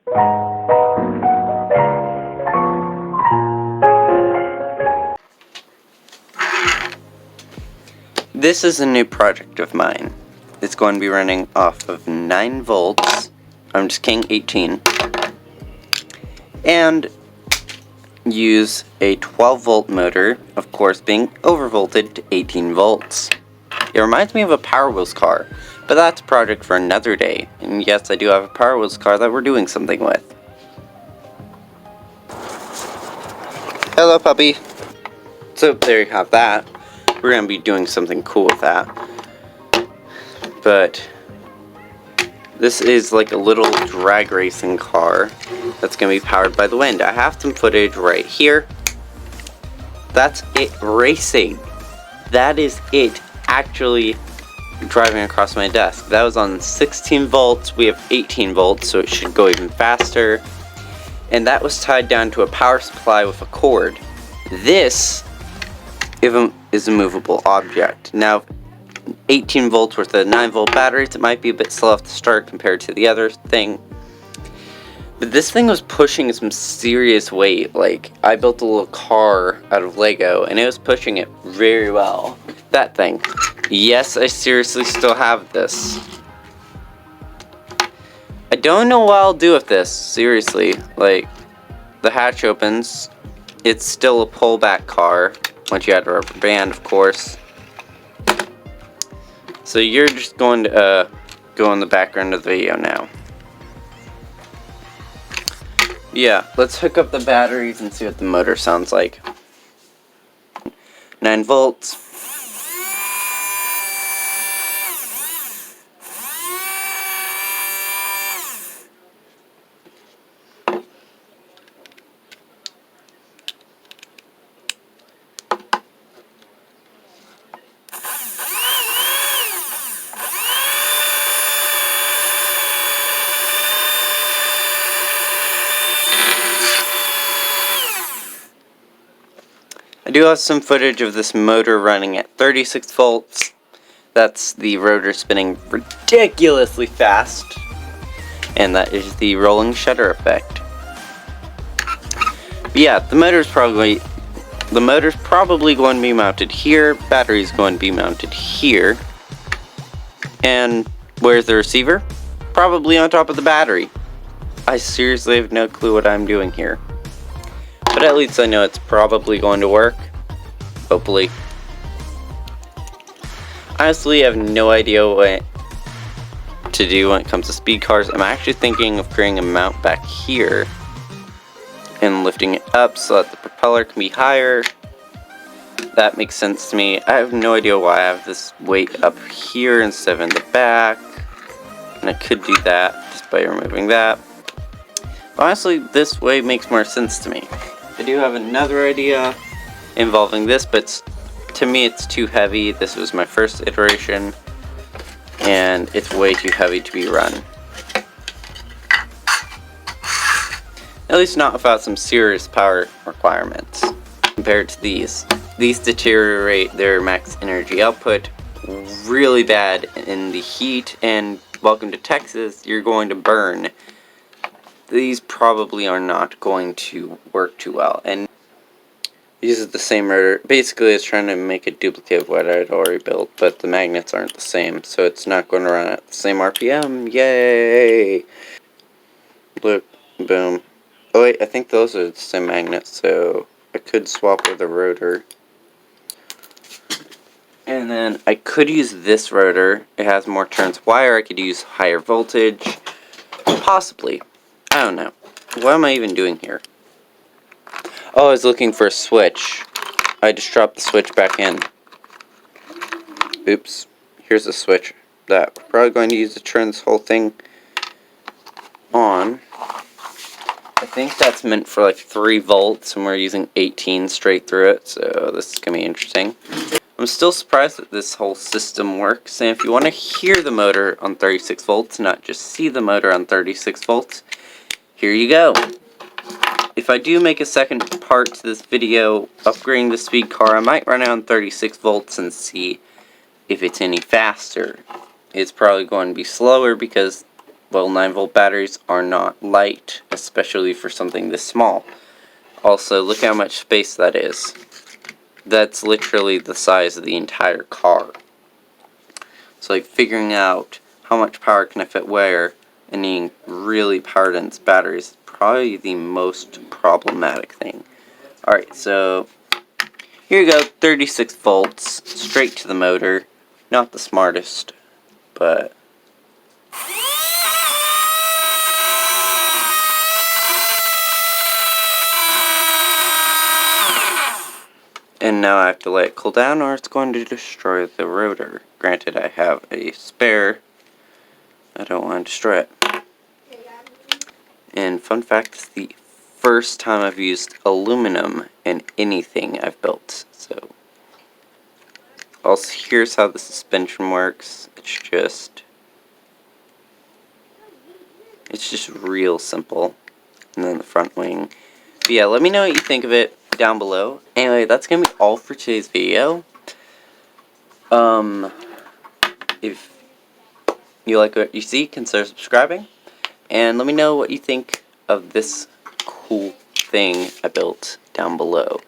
This is a new project of mine. It's going to be running off of 9 volts. I'm just kidding, 18. And use a 12 volt motor, of course being overvolted to 18 volts. It reminds me of a Power Wheels car, but that's a project for another day. And yes, I do have a Power Wheels car that we're doing something with. Hello, puppy. So there you have that. We're going to be doing something cool with that. But this is like a little drag racing car that's going to be powered by the wind. I have some footage right here. That's it racing. That is it actually driving across my desk. That was on 16 volts. We have 18 volts, so it should go even faster. And that was tied down to a power supply with a cord. This is a movable object. Now, 18 volts worth of 9 volt batteries, it might be a bit slow off the start compared to the other thing. But this thing was pushing some serious weight. Like, I built a little car out of Lego, and it was pushing it very well. That thing. Yes, I seriously still have this. I don't know what I'll do with this, seriously. Like, the hatch opens. It's still a pullback car, once you add a rubber band, of course. So you're just going to go in the background of the video now. Yeah, let's hook up the batteries and see what the motor sounds like. 9 volts. I do have some footage of this motor running at 36 volts. That's the rotor spinning ridiculously fast. And that is the rolling shutter effect. But yeah, the motor's probably going to be mounted here. Battery's going to be mounted here. And where's the receiver? Probably on top of the battery. I seriously have no clue what I'm doing here. But at least I know it's probably going to work. Hopefully. Honestly, I have no idea what to do when it comes to speed cars. I'm actually thinking of creating a mount back here and lifting it up so that the propeller can be higher. That makes sense to me. I have no idea why I have this weight up here instead of in the back. And I could do that just by removing that. But honestly, this way makes more sense to me. I do have another idea involving this, but to me it's too heavy. This was my first iteration, and it's way too heavy to be run. At least not without some serious power requirements. Compared to these. These deteriorate their max energy output really bad in the heat, and welcome to Texas, you're going to burn. These probably are not going to work too well, and these are the same rotor. Basically, it's trying to make a duplicate of what I'd already built, but the magnets aren't the same, so it's not going to run at the same RPM. Yay! Look, boom. Oh wait, I think those are the same magnets, so I could swap with the rotor. And then I could use this rotor. It has more turns wire. I could use higher voltage. Possibly. I don't know. What am I even doing here? Oh, I was looking for a switch. I just dropped the switch back in. Oops. Here's the switch that we're probably going to use to turn this whole thing on. I think that's meant for like 3 volts, and we're using 18 straight through it, so this is going to be interesting. I'm still surprised that this whole system works, and if you want to hear the motor on 36 volts, not just see the motor on 36 volts, here you go. If I do make a second part to this video upgrading the speed car, I might run it on 36 volts and see if it's any faster. It's probably going to be slower because well, 9-volt batteries are not light, especially for something this small. Also, look how much space that is. That's literally the size of the entire car. So like figuring out how much power can I fit where and needing really power dense batteries is probably the most problematic thing. Alright, so here you go, 36 volts, straight to the motor. Not the smartest, but and now I have to let it cool down or it's going to destroy the rotor. Granted, I have a spare. I don't want to destroy it. And fun fact, it's the first time I've used aluminum in anything I've built. So, also here's how the suspension works. It's just real simple. And then the front wing. But yeah, let me know what you think of it down below. Anyway, that's gonna be all for today's video. If you like what you see, consider subscribing. And let me know what you think of this cool thing I built down below.